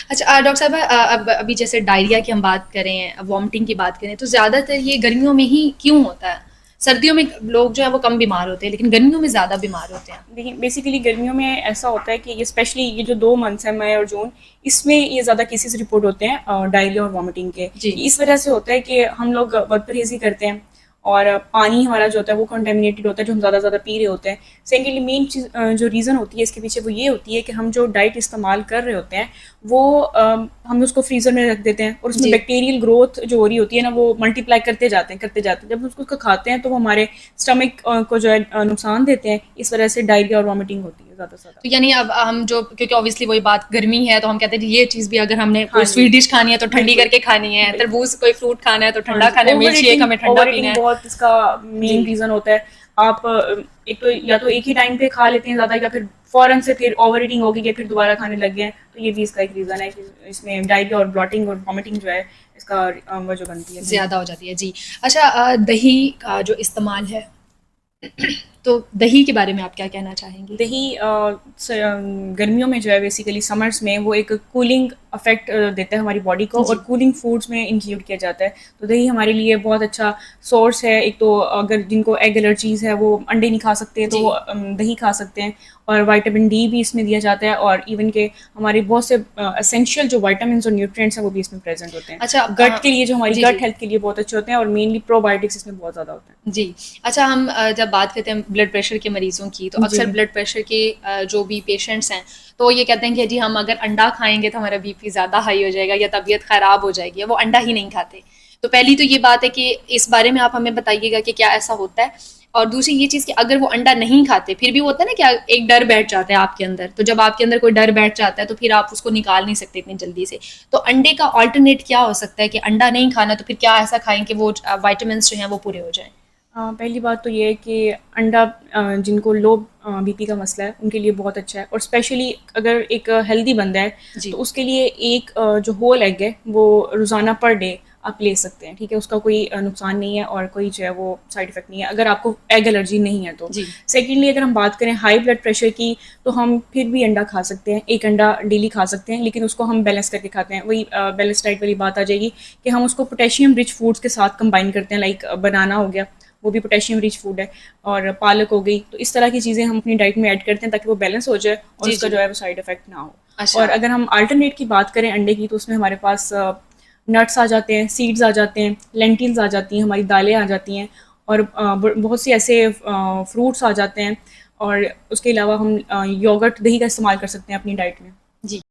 अच्छा डॉक्टर साहब अब अभी जैसे डायरिया की हम बात करें, वॉमिटिंग की बात करें, तो ज़्यादातर ये गर्मियों में ही क्यों होता है? सर्दियों में लोग जो है वो कम बीमार होते हैं, लेकिन गर्मियों में ज़्यादा बीमार होते हैं। देखिए बेसिकली गर्मियों में ऐसा होता है कि ये स्पेशली ये जो 2 मंथ्स हैं मई और जून, इसमें ये ज़्यादा केसेस रिपोर्ट होते हैं डायरिया और वॉमिटिंग के। जी। इस वजह से होता है कि हम लोग बदपरहेज़ी करते हैं और पानी हमारा जो होता है वो कंटेमिनेटेड होता है, जो हम ज़्यादा पी रहे होते हैं। सेकेंडली मेन चीज़ जो रीज़न होती है इसके पीछे वो ये होती है कि हम जो डाइट इस्तेमाल कर रहे होते हैं वो हम उसको फ्रीज़र में रख देते हैं और उसमें जी। बैक्टीरियल ग्रोथ जो हो रही होती है ना, वो मल्टीप्लाई करते जाते हैं। जब उसको खाते हैं तो वो हमारे स्टमक को जो है नुकसान देते हैं। इस वजह से डायरिया और वॉमिटिंग होती है ज़्यादा से ज़्यादा। तो यानी अब हम जो, क्योंकि ऑब्वियसली वही बात गर्मी है, तो हम कहते हैं कि ये चीज़ भी अगर हमने हाँ कोई जी, स्वीट डिश खानी है तो ठंडी बिल्कुल, करके खानी है, बिल्कुल। तरबूज कोई फ्रूट खाना है तो हाँ ठंडा जी, खाना है, मिल्क ओवर शेक ईटिंग हमें ठंडा ओवर पीना ईटिंग है। बहुत इसका जी। मेन रीज़न होता है। आप एक तो या तो एक ही टाइम पे खा लेते हैं ज़्यादा, या फिर फ़ौरन से फिर ओवर ईटिंग हो गई है, फिर दोबारा खाने लग गए हैं। तो ये भी इसका एक रीज़न है कि इसमें डायरिया और ब्लॉटिंग और वॉमिटिंग जो है इसका वजह बनती है मेन। ज़्यादा हो जाती है, जी। अच्छा दही का जो इस्तेमाल है, तो दही के बारे में आप क्या कहना चाहेंगी? दही गर्मियों में जो है बेसिकली समर्स में वो एक कूलिंग अफेक्ट देता है हमारी बॉडी को, और जी। कूलिंग फूड्स में इंक्लूड किया जाता है। तो दही हमारे लिए बहुत अच्छा सोर्स है। एक तो अगर जिनको एग एलर्जीज है वो अंडे नहीं खा सकते तो जी। वो दही खा सकते हैं, और विटामिन डी भी इसमें दिया जाता है, और इवन के हमारे बहुत से असेंशियल जो विटामिन और न्यूट्रिएंट्स हैं वो भी इसमें प्रेजेंट होते हैं। अच्छा गट के लिए, जो हमारी जी, गट जी। हेल्थ के लिए बहुत अच्छे होते हैं, और मेनली प्रोबायोटिक्स इसमें बहुत ज़्यादा होते जी। अच्छा हम जब बात करते हैं ब्लड प्रेशर के मरीज़ों की, तो हैं जी। अक्सर ब्लड प्रेशर के जो भी पेशेंट्स हैं, तो ये कहते हैं कि जी हम अगर अंडा खाएँगे तो हमारा बीपी ज़्यादा हाई हो जाएगा या तबीयत ख़राब हो जाएगी, या वो अंडा ही नहीं खाते। तो पहली तो ये बात है कि इस बारे में आप हमें बताइएगा कि क्या ऐसा होता है? और दूसरी ये चीज़ कि अगर वो अंडा नहीं खाते, फिर भी वो होता है ना कि एक डर बैठ जाता है आपके अंदर, तो जब आपके अंदर कोई डर बैठ जाता है तो फिर आप उसको निकाल नहीं सकते इतनी जल्दी से। तो अंडे का अल्टरनेट क्या हो सकता है कि अंडा नहीं खाना तो फिर क्या ऐसा खाएँ कि वो विटामिन्स जो हैं वो पूरे हो जाएँ? पहली बात तो ये है कि अंडा जिनको लो बीपी का मसला है उनके लिए बहुत अच्छा है, और स्पेशली अगर एक हेल्दी बंदा है जी। तो उसके लिए एक जो होल एग है वो रोज़ाना पर डे आप ले सकते हैं। ठीक है, उसका कोई नुकसान नहीं है और कोई जो है वो साइड इफ़ेक्ट नहीं है अगर आपको एग एलर्जी नहीं है तो। जी। सेकेंडली अगर हम बात करें हाई ब्लड प्रेशर की, तो हम फिर भी अंडा खा सकते हैं, एक अंडा डेली खा सकते हैं, लेकिन उसको हम बैलेंस करके खाते हैं। वही बैलेंस डाइट वाली बात आ जाएगी कि हम उसको पोटेशियम रिच फूड्स के साथ कंबाइन करते हैं, लाइक बनाना हो गया, वो भी पोटेशियम रिच फूड है, और पालक हो गई। तो इस तरह की चीज़ें हम अपनी डाइट में ऐड करते हैं ताकि वो बैलेंस हो जाए और जी, उसका जी। जो है वो साइड इफेक्ट ना हो। अच्छा। और अगर हम अल्टरनेट की बात करें अंडे की, तो उसमें हमारे पास नट्स आ जाते हैं, सीड्स आ जाते हैं, लेंटिल्स आ जाती हैं, हमारी दालें आ जाती हैं, और बहुत से ऐसे फ्रूट्स आ जाते हैं, और उसके अलावा हम योगर्ट दही का इस्तेमाल कर सकते हैं अपनी डाइट में। जी।